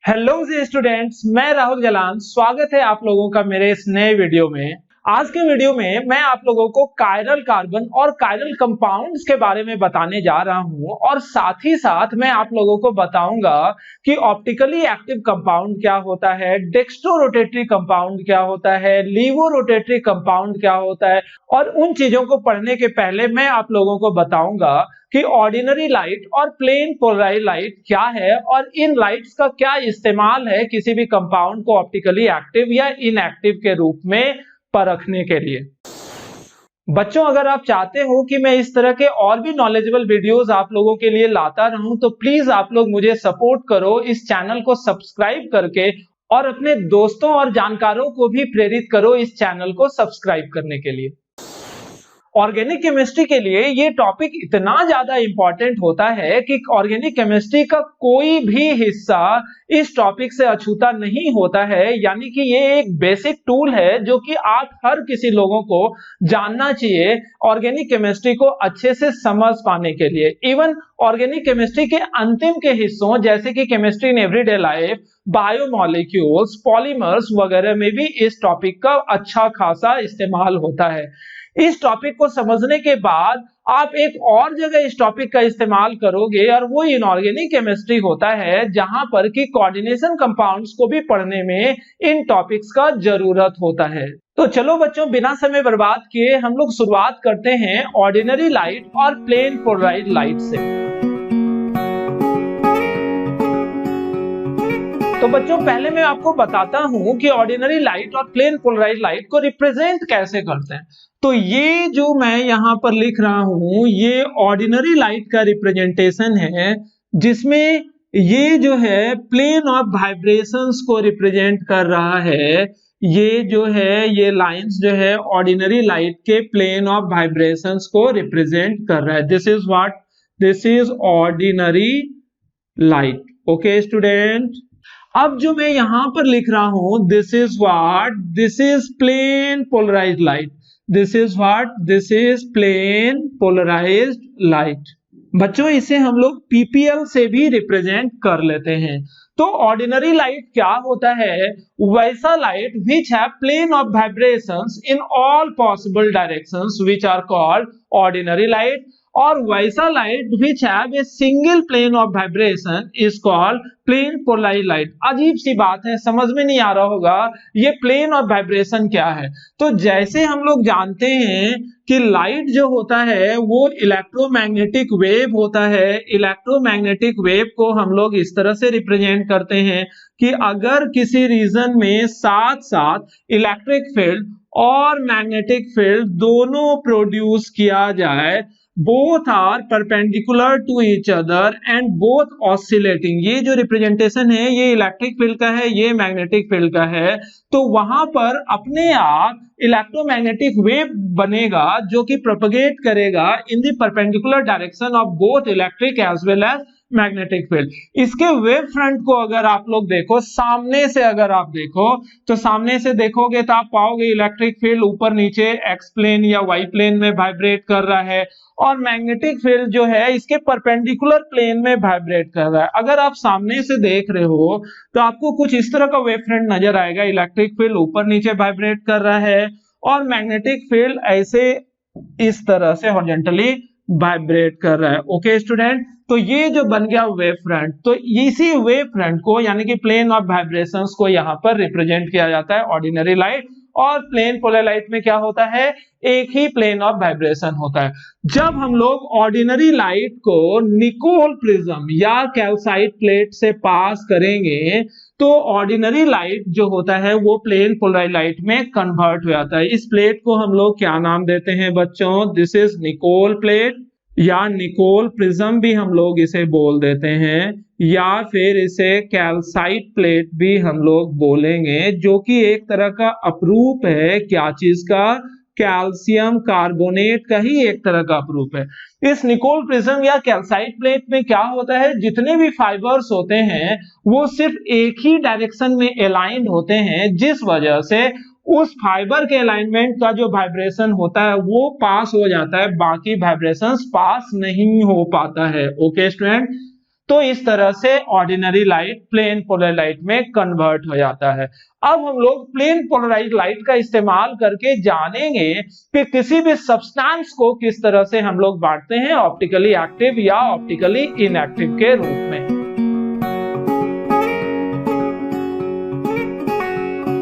Hello जी students, मैं राहुल जलान। स्वागत है आप लोगों का मेरे इस नए वीडियो में। आज के वीडियो में मैं आप लोगों को कायरल कार्बन और कायरल कंपाउंड्स के बारे में बताने जा रहा हूं और साथ ही साथ मैं आप लोगों को बताऊंगा कि ऑप्टिकली एक्टिव कंपाउंड क्या होता है, डेक्स्ट्रोरोटेटरी कंपाउंड क्या होता है, लीवोरोटेटरी कंपाउंड क्या होता है। और उन चीजों को पढ़ने के पहले मैं आप लोगों को बताऊंगा कि ऑर्डिनरी लाइट और प्लेन पोलराइज्ड लाइट क्या है और इन लाइट्स का क्या इस्तेमाल है किसी भी कंपाउंड को ऑप्टिकली एक्टिव या इनएक्टिव के रूप में परखने के लिए। बच्चों, अगर आप चाहते हो कि मैं इस तरह के और भी नॉलेजेबल वीडियोस आप लोगों के लिए लाता रहूं तो प्लीज आप लोग मुझे सपोर्ट करो, इस चैनल को सब्सक्राइब करके, और अपने दोस्तों और जानकारों को भी प्रेरित करो इस चैनल को सब्सक्राइब करने के लिए। ऑर्गेनिक केमिस्ट्री के लिए ये टॉपिक इतना ज्यादा इंपॉर्टेंट होता है कि ऑर्गेनिक केमिस्ट्री का कोई भी हिस्सा इस टॉपिक से अछूता नहीं होता है। यानी कि ये एक बेसिक टूल है जो कि आप हर किसी लोगों को जानना चाहिए ऑर्गेनिक केमिस्ट्री को अच्छे से समझ पाने के लिए। इवन ऑर्गेनिक केमिस्ट्री के अंतिम के हिस्सों जैसे कि chemistry in everyday life, biomolecules, polymers वगैरह में भी इस टॉपिक का अच्छा खासा इस्तेमाल होता है। इस टॉपिक को समझने के बाद आप एक और जगह इस टॉपिक का इस्तेमाल करोगे और वो इनऑर्गेनिक केमिस्ट्री होता है, जहां पर कि कोऑर्डिनेशन कंपाउंड्स को भी पढ़ने में इन टॉपिक्स का जरूरत होता है। तो चलो बच्चों, बिना समय बर्बाद किए हम लोग शुरुआत करते हैं ऑर्डिनरी लाइट और प्लेन पोलराइज्ड लाइट से। तो बच्चों, पहले मैं आपको बताता हूं कि ऑर्डिनरी लाइट और प्लेन पोलराइज्ड लाइट को रिप्रेजेंट कैसे करते हैं। तो ये जो मैं यहां पर लिख रहा हूं ये ऑर्डिनरी लाइट का रिप्रेजेंटेशन है, जिसमें ये जो है प्लेन ऑफ वाइब्रेशंस को रिप्रेजेंट कर रहा है। ये जो है ये लाइंस जो है ऑर्डिनरी लाइट के प्लेन ऑफ वाइब्रेशंस को रिप्रेजेंट कर रहा है। This is ordinary light. Okay student, अब जो मैं यहां पर लिख रहा हूं this is plane polarised light. This is plane polarised light. बच्चों, इसे हम लोग पीपीएल से भी रिप्रेजेंट कर लेते हैं। तो ऑर्डिनरी लाइट क्या होता है? वैसा light which have plane of vibrations in all possible directions which are called ordinary light, और वैसा light which have a single plane of vibration is called plane polarised light. अजीब सी बात है, समझ में नहीं आ रहा होगा ये प्लेन ऑफ वाइब्रेशन क्या है। तो जैसे हम लोग जानते हैं कि लाइट जो होता है वो इलेक्ट्रोमैग्नेटिक वेव होता है। इलेक्ट्रोमैग्नेटिक वेव को हम लोग इस तरह से रिप्रेजेंट करते हैं कि अगर किसी रीजन में साथ साथ इलेक्ट्रिक फील्ड और मैग्नेटिक फील्ड दोनों प्रोड्यूस किया जाए, both are perpendicular to each other and both oscillating। ये जो रिप्रेजेंटेशन है ये इलेक्ट्रिक फील्ड का है, ये मैग्नेटिक फील्ड का है। तो वहां पर अपने आप इलेक्ट्रोमैग्नेटिक वेव बनेगा जो कि प्रोपगेट करेगा in the perpendicular direction of both electric as well as magnetic field. इसके वेव फ्रंट को अगर आप लोग देखो, सामने से अगर आप देखो तो सामने से देखोगे तो आप पाओगे इलेक्ट्रिक फील्ड ऊपर नीचे एक्स प्लेन या वाई प्लेन में वाइब्रेट कर रहा है, और मैग्नेटिक फील्ड जो है इसके परपेंडिकुलर प्लेन में वाइब्रेट कर रहा है। अगर आप सामने से देख रहे हो तो आपको कुछ इस तरह का वेव फ्रंट नजर आएगा। इलेक्ट्रिक फील्ड ऊपर नीचे वाइब्रेट कर रहा है और मैग्नेटिक फील्ड ऐसे इस तरह से हॉरिजॉन्टली वाइब्रेट कर रहा है। ओके स्टूडेंट, तो ये जो बन गया वेव फ्रंट, तो इसी वेव फ्रंट को यानी कि प्लेन ऑफ वाइब्रेशंस को यहाँ पर रिप्रेजेंट किया जाता है ऑर्डिनरी लाइट। और प्लेन पोलर लाइट में क्या होता है? एक ही प्लेन ऑफ वाइब्रेशन होता है। जब हम लोग ऑर्डिनरी लाइट को निकोल प्रिज्म या कैल्साइट प्लेट से पास करेंगे तो ऑर्डिनरी लाइट जो होता है वो प्लेन पोलराइज्ड लाइट में कन्वर्ट हो जाता है। इस प्लेट को हम लोग क्या नाम देते हैं बच्चों? दिस इज निकोल प्लेट, या निकोल प्रिज्म भी हम लोग इसे बोल देते हैं, या फिर इसे कैल्साइट प्लेट भी हम लोग बोलेंगे, जो कि एक तरह का अपरूप है। क्या चीज का? कैल्शियम कार्बोनेट का ही एक तरह का अपरूप है। इस निकोल प्रिज्म या कैल्साइट प्लेट में क्या होता है, जितने भी फाइबर्स होते हैं वो सिर्फ एक ही डायरेक्शन में अलाइंड होते हैं, जिस वजह से उस फाइबर के अलाइनमेंट का जो वाइब्रेशन होता है वो पास हो जाता है, बाकी वाइब्रेशंस पास नहीं हो पाता है। ओके स्टूडेंट, तो इस तरह से ordinary light plane polar light में कन्वर्ट हो जाता है। अब हम लोग प्लेन पोलराइज्ड लाइट का इस्तेमाल करके जानेंगे कि किसी भी सब्सटेंस को किस तरह से हम लोग बांटते हैं, ऑप्टिकली एक्टिव या ऑप्टिकली इनएक्टिव के रूप में।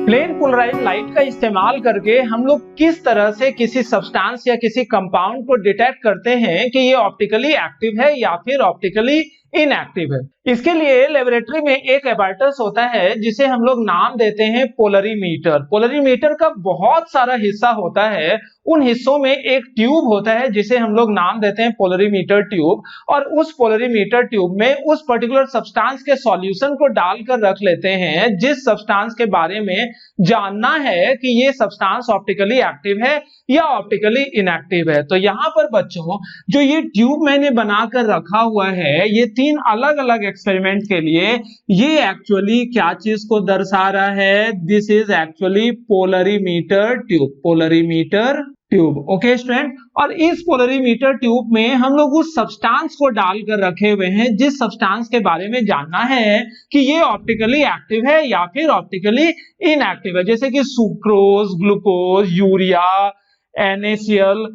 प्लेन पोलराइज्ड लाइट का इस्तेमाल करके हम लोग किस तरह से किसी सब्सटेंस या किसी कंपाउंड को डिटेक्ट करते हैं कि ये ऑप्टिकली एक्टिव है या फिर ऑप्टिकली इनएक्टिव है। इसके लिए लेबोरेटरी में एक एपैरेटस होता है जिसे हम लोग नाम देते हैं पोलरीमीटर। पोलरीमीटर का बहुत सारा हिस्सा होता है, उन हिस्सों में एक ट्यूब होता है जिसे हम लोग नाम देते हैं पोलरीमीटर ट्यूब, और उस पोलरीमीटर ट्यूब में उस पर्टिकुलर सब्सटेंस के सॉल्यूशन को डालकर रख लेते हैं जिस सब्सटेंस के बारे में जानना है कि ये सब्सटेंस ऑप्टिकली एक्टिव है या ऑप्टिकली इनएक्टिव है। तो यहाँ पर बच्चों जो ये ट्यूब मैंने बनाकर रखा हुआ है, ये 3 अलग अलग एक्सपेरिमेंट के लिए, ये एक्चुअली क्या चीज को दर्शा रहा है? This is actually polarimeter tube, polarimeter tube. Okay student, और इस पोलरीमीटर ट्यूब में हम लोग उस सब्सटेंस को डालकर रखे हुए हैं जिस सब्सटेंस के बारे में जानना है कि ये ऑप्टिकली एक्टिव है या फिर ऑप्टिकली इनएक्टिव है, जैसे कि sucrose, glucose, urea, NaCl,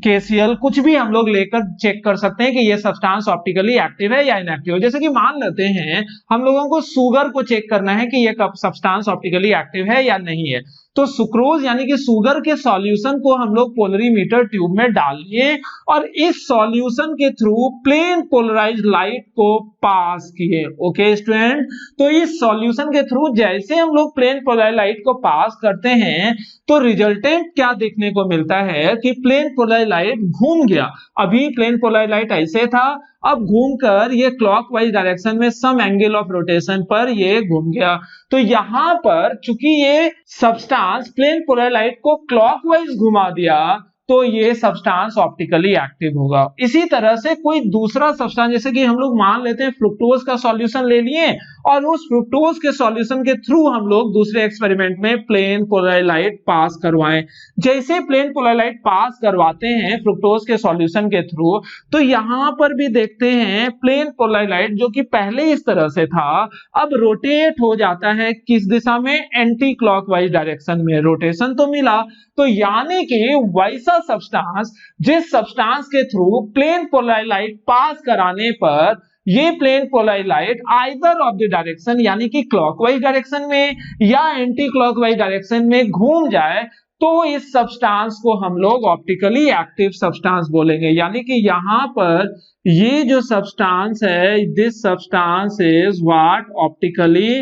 KCl, कुछ भी हम लोग लेकर चेक कर सकते हैं कि ये सब्सटेंस ऑप्टिकली एक्टिव है या इनएक्टिव है। जैसे कि मान लेते हैं हम लोगों को शुगर को चेक करना है कि ये सब्सटेंस ऑप्टिकली एक्टिव है या नहीं है, तो सुक्रोज यानी कि शुगर के सॉल्यूशन को हम लोग पोलरीमीटर ट्यूब में डाल दिए और इस सॉल्यूशन के थ्रू प्लेन पोलराइज्ड लाइट को पास किए। ओके स्टूडेंट, तो इस सॉल्यूशन के थ्रू जैसे हम लोग प्लेन पोलराइज्ड लाइट को पास करते हैं तो रिजल्टेंट क्या देखने को मिलता है कि प्लेन पोलराइज्ड लाइट घूम गया। अभी प्लेन पोलराइज्ड लाइट ऐसे था, अब घूमकर ये क्लॉकवाइज डायरेक्शन में सम एंगल ऑफ रोटेशन पर ये घूम गया। तो यहां पर चूंकि ये सब्सटेंस प्लेन पोलराइज्ड लाइट को क्लॉकवाइज घुमा दिया तो ये सब्सटेंस ऑप्टिकली एक्टिव होगा। इसी तरह से कोई दूसरा सब्सटेंस, जैसे कि हम लोग मान लेते हैं फ्रुक्टोज का सॉल्यूशन ले लिए और उस फ्रुक्टोज के सॉल्यूशन के थ्रू हम लोग दूसरे एक्सपेरिमेंट में प्लेन पोलराइज्ड लाइट पास करवाएं। जैसे प्लेन पोलराइज्ड लाइट पास करवाते हैं फ्रुक्टोज के सॉल्यूशन के थ्रू, तो यहां पर भी देखते हैं प्लेन पोलराइज्ड लाइट जो कि पहले इस तरह से था अब रोटेट हो जाता है किस दिशा में? एंटी क्लॉकवाइज डायरेक्शन में। रोटेशन तो मिला, तो यानी कि वैसा सब्सटेंस जिस सब्सटेंस के through plane polarised light pass कराने पर ये plane polarised light either of the direction यानी कि क्लॉकवाइज डायरेक्शन में या एंटी क्लॉकवाइज डायरेक्शन में घूम जाए तो इस सब्सटेंस को हम लोग ऑप्टिकली एक्टिव सब्सटेंस बोलेंगे। यानी कि यहां पर ये जो सब्सटेंस है, this substance is what? Optically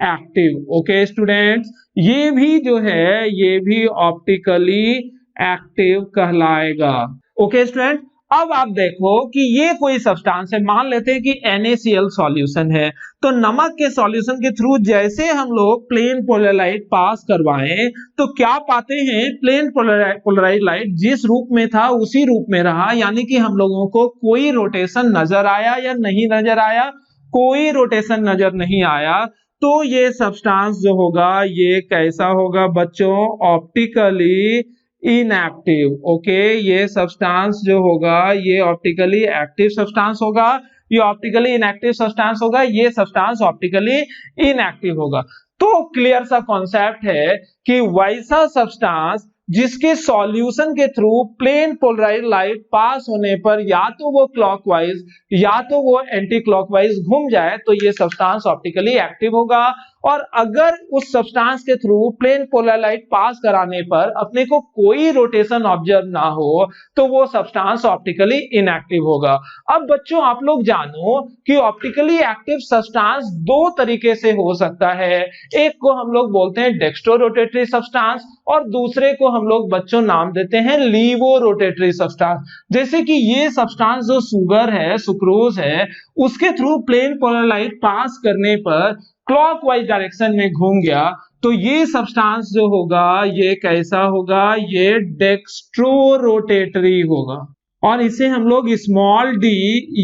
active. Okay students, ये भी जो है ये भी ऑप्टिकली एक्टिव कहलाएगा। ओके स्टूडेंट, अब आप देखो कि ये कोई सब्सटेंस है, मान लेते हैं कि NaCl सॉल्यूशन है, तो नमक के सॉल्यूशन के थ्रू जैसे हम लोग प्लेन पोलराइज्ड लाइट पास करवाएं तो क्या पाते हैं? प्लेन पोलराइज्ड लाइट जिस रूप में था उसी रूप में रहा, यानी कि हम लोगों को कोई रोटेशन नजर आया या नहीं नजर आया? कोई रोटेशन नजर नहीं आया। तो ये सब्सटेंस जो होगा ये कैसा होगा बच्चों? Optically inactive. ओके, ये सब्सटेंस जो होगा ये ऑप्टिकली एक्टिव सब्सटेंस होगा, ये ऑप्टिकली इनएक्टिव सब्सटेंस होगा, ये सब्सटेंस ऑप्टिकली इनएक्टिव होगा। तो क्लियर सा कॉन्सेप्ट है कि वैसा सब्सटेंस जिसके सॉल्यूशन के through plane polarised light pass होने पर या तो वो क्लॉकवाइज या तो वो एंटी क्लॉकवाइज घूम जाए तो ये सब्सटेंस ऑप्टिकली एक्टिव होगा, और अगर उस सब्सटेंस के through plane polarised light pass कराने पर अपने को कोई रोटेशन ऑब्जर्व ना हो तो वो सब्सटेंस ऑप्टिकली इनएक्टिव होगा। अब बच्चों आप लोग जानो कि ऑप्टिकली एक्टिव सब्सटेंस 2 तरीके से हो सकता है। एक को हम लोग बोलते हैं डेक्स्ट्रो रोटेटरी सब्सटेंस और दूसरे को हम लोग बच्चों नाम देते हैं लीवो रोटेटरी सब्सटेंस। जैसे कि ये सब्सटेंस जो शुगर है, सुक्रोज है, उसके through plane polarised light pass करने पर क्लॉकवाइज डायरेक्शन में घूम गया तो ये सब्सटेंस जो होगा ये कैसा होगा? ये डेक्स्ट्रो रोटेटरी होगा, और इसे हम लोग स्मॉल d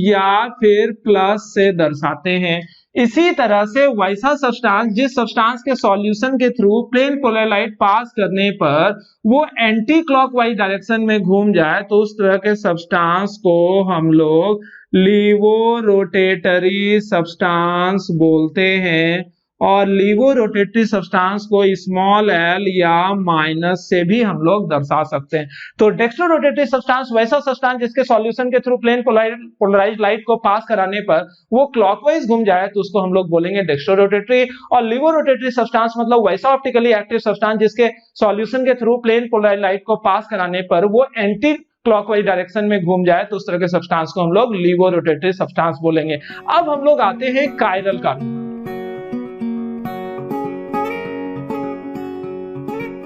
या फिर प्लस से दर्शाते हैं। इसी तरह से वैसा सब्सटेंस जिस सब्सटेंस के सॉल्यूशन के through plane polar light pass करने पर वो एंटी क्लॉकवाइज डायरेक्शन में घूम जाए तो उस तरह के सब्सटेंस को हम लोग लीवो रोटेटरी सब्सटेंस बोलते हैं। और लीवो रोटेटरी सब्सटेंस को स्मॉल एल या माइनस से भी हम लोग दर्शा सकते हैं। तो डेक्स्ट्रो रोटेटरी सब्सटेंस वैसा सब्सटेंस जिसके सॉल्यूशन के थ्रू प्लेन पोलराइज्ड लाइट को पास कराने पर वो क्लॉकवाइज घूम जाए तो उसको हम लोग बोलेंगे डेक्स्ट्रो रोटेटरी। और लीवो रोटेटरी सब्सटेंस मतलब वैसा ऑप्टिकली एक्टिव सब्सटेंस जिसके सॉल्यूशन के थ्रू प्लेन पोलराइज्ड लाइट को पास कराने पर वो एंटी क्लॉकवाइज डायरेक्शन में घूम जाए तो उस तरह के सब्सटेंस को हम लोग लीवो रोटेटरी सब्सटेंस बोलेंगे। अब हम लोग आते हैं कायरल कार्बन।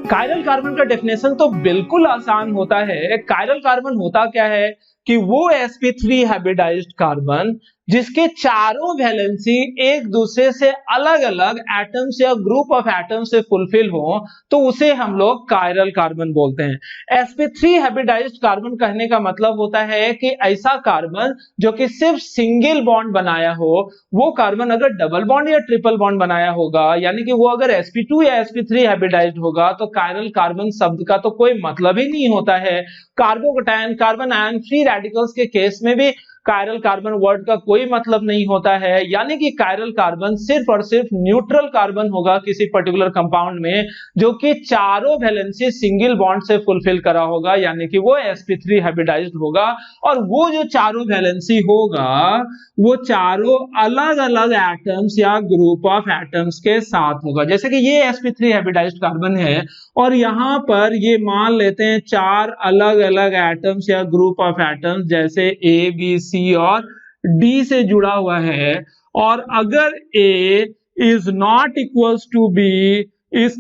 कायरल कार्बन का डेफिनेशन तो बिल्कुल आसान होता है। कायरल कार्बन होता क्या है कि वो sp3 हाइब्रिडाइज्ड कार्बन जिसके चारों वैलेंसी एक दूसरे से अलग अलग एटम्स या ग्रुप ऑफ एटम्स से फुलफिल हो तो उसे हम लोग कायरल कार्बन बोलते हैं। sp3 हाइब्रिडाइज्ड कार्बन कहने का मतलब होता है कि ऐसा कार्बन जो कि सिर्फ सिंगल बॉन्ड बनाया हो, वो कार्बन अगर डबल बॉन्ड या ट्रिपल बॉन्ड बनाया होगा यानी कि वो अगर sp2 या sp3 हाइब्रिडाइज्ड होगा तो कायरल कार्बन शब्द का तो कोई मतलब ही नहीं होता है। Carbocation carbon ion free radicals के केस में भी कायरल कार्बन वर्ड का कोई मतलब नहीं होता है, यानी कि कायरल कार्बन सिर्फ और सिर्फ न्यूट्रल कार्बन होगा किसी पर्टिकुलर कंपाउंड में जो कि चारों वैलेंसी सिंगल बॉन्ड से फुलफिल करा होगा, यानी कि वो sp3 हाइब्रिडाइज्ड होगा। और वो जो चारों वैलेंसी होगा वो चारों अलग अलग एटम्स या ग्रुप ऑफ एटम्स के साथ होगा। जैसे कि ये sp3 हाइब्रिडाइज्ड कार्बन है और यहां पर ये मान लेते हैं चार अलग अलग एटम्स या ग्रुप ऑफ एटम्स जैसे A, B, C और D से जुड़ा हुआ है। और अगर A is not equals to B, is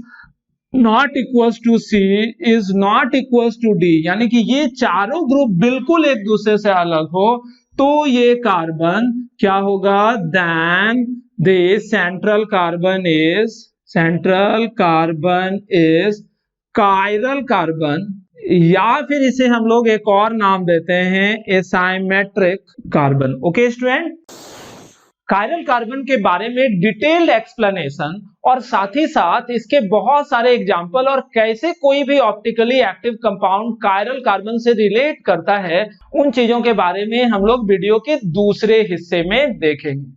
not equals to C, is not equals to D, यानी कि ये चारों ग्रुप बिल्कुल एक दूसरे से अलग हो तो ये कार्बन क्या होगा, then the central carbon is chiral carbon, या फिर इसे हम लोग एक और नाम देते हैं asymmetric carbon. Okay student, chiral carbon के बारे में डिटेल्ड एक्सप्लेनेशन और साथ ही साथ इसके बहुत सारे एग्जाम्पल और कैसे कोई भी optically active compound chiral carbon से रिलेट करता है, उन चीजों के बारे में हम लोग वीडियो के दूसरे हिस्से में देखेंगे।